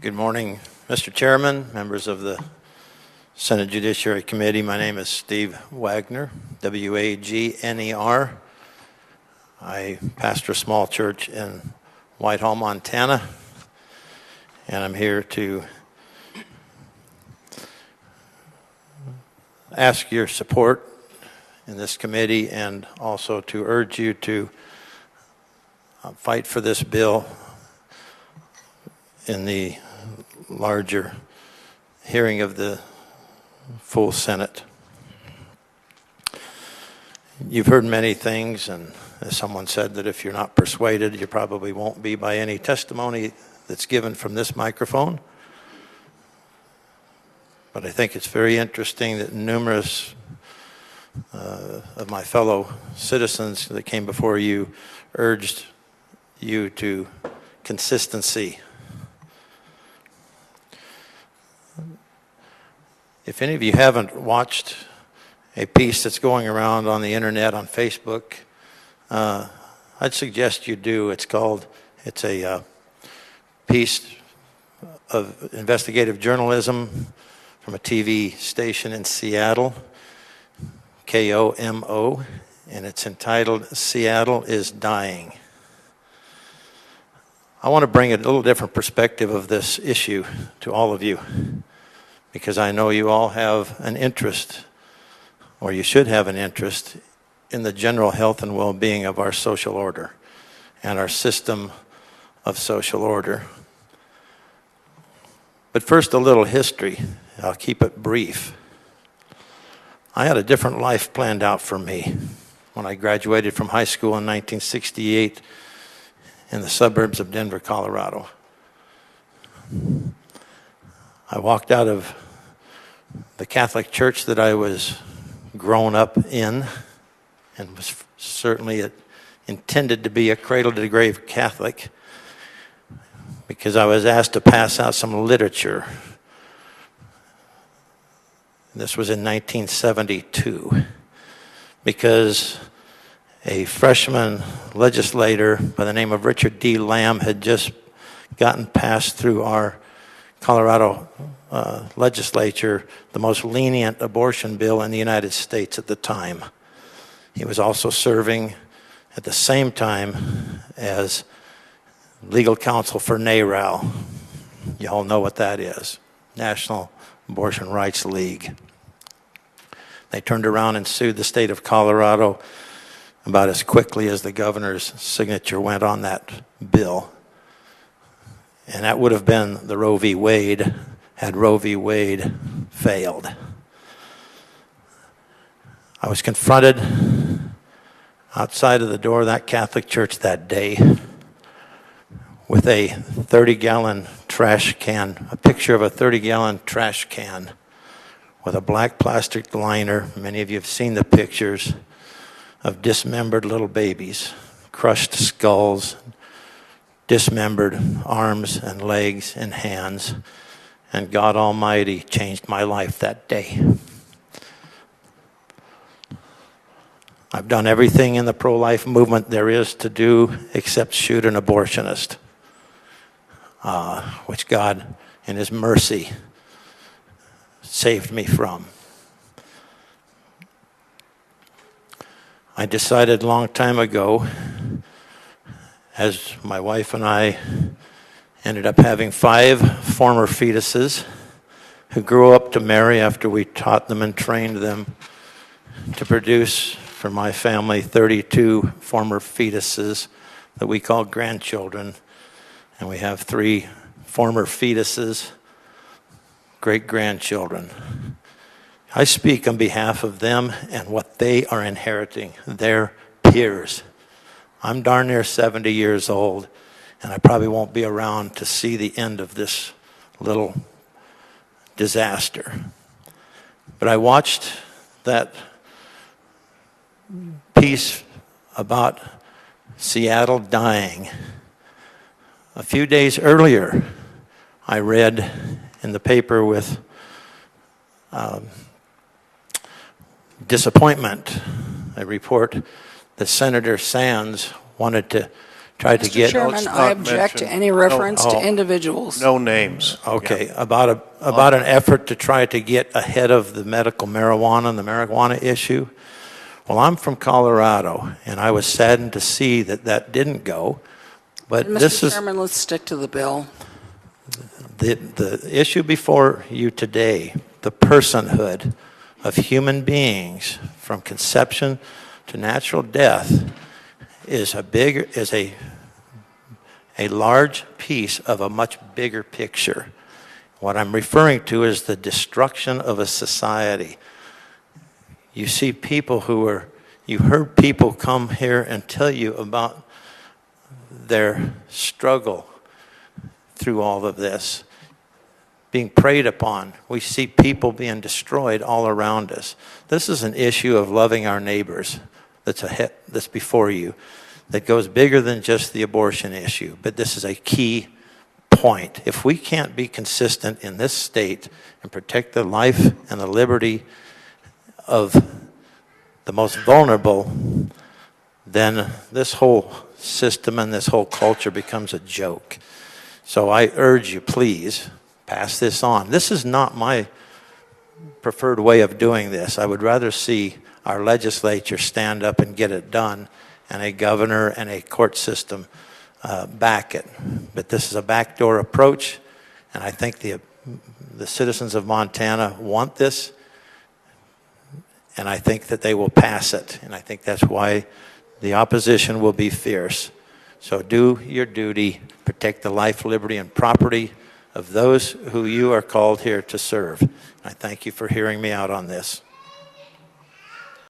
Good morning, Mr. Chairman, members of the Senate Judiciary Committee. My name is Steve Wagner, W-A-G-N-E-R. I pastor a small church in Whitehall, Montana, and I'm here to ask your support in this committee and also to urge you to fight for this bill in the larger hearing of the full Senate. You've heard many things, and as someone said, that if you're not persuaded, you probably won't be by any testimony that's given from this microphone. But I think it's very interesting that numerous of my fellow citizens that came before you urged you to consistency. If any of you haven't watched a piece that's going around on the internet, on Facebook, I'd suggest you do. It's a piece of investigative journalism from a TV station in Seattle, KOMO, and it's entitled, "Seattle is Dying." I want to bring a little different perspective of this issue to all of you, because I know you all have an interest, or you should have an interest, in the general health and well-being of our social order and our system of social order. But first, a little history. I'll keep it brief. I had a different life planned out for me when I graduated from high school in 1968 in the suburbs of Denver, Colorado. I walked out of the Catholic church that I was grown up in and was certainly intended to be a cradle-to-grave Catholic, because I was asked to pass out some literature. This was in 1972, because a freshman legislator by the name of Richard D. Lamb had just gotten passed through our Colorado legislature the most lenient abortion bill in the United States at the time. He was also serving at the same time as legal counsel for NARAL. You all know what that is, National Abortion Rights League. They turned around and sued the state of Colorado about as quickly as the governor's signature went on that bill. And that would have been the Roe v. Wade had Roe v. Wade failed. I was confronted outside of the door of that Catholic church that day with a 30-gallon trash can, a picture of a 30-gallon trash can with a black plastic liner. Many of you have seen the pictures of dismembered little babies, crushed skulls, dismembered arms and legs and hands, and God Almighty changed my life that day. I've done everything in the pro-life movement there is to do except shoot an abortionist, which God, in His mercy, saved me from. I decided a long time ago, as my wife and I ended up having 5 former fetuses who grew up to marry after we taught them and trained them to produce, for my family, 32 former fetuses that we call grandchildren. And we have 3 former fetuses, great-grandchildren. I speak on behalf of them and what they are inheriting, their peers. I'm darn near 70 years old, and I probably won't be around to see the end of this little disaster. But I watched that piece about Seattle dying. A few days earlier, I read in the paper with disappointment a report that Senator Sands wanted to tried to Mr. get. Chairman, No, I it's not object to mentioned. any reference No. to individuals. No names. Okay, Yeah. about an effort to try to get ahead of the medical marijuana and the marijuana issue. Well, I'm from Colorado, and I was saddened to see that that didn't go. But And this Mr. is Chairman, let's stick to the bill. the issue before you today, the personhood of human beings from conception to natural death is a large piece of a much bigger picture. What I'm referring to is the destruction of a society. You see people you heard people come here and tell you about their struggle through all of this, being preyed upon. We see people being destroyed all around us. This is an issue of loving our neighbors that's before you, that goes bigger than just the abortion issue. But this is a key point. If we can't be consistent in this state and protect the life and the liberty of the most vulnerable, then this whole system and this whole culture becomes a joke. So I urge you, please, pass this on. This is not my preferred way of doing this. I would rather see our legislature stand up and get it done, and a governor and a court system back it. But this is a backdoor approach, and I think the citizens of Montana want this, and I think that they will pass it. And I think that's why the opposition will be fierce. So do your duty, protect the life, liberty, and property of those who you are called here to serve. I thank you for hearing me out on this.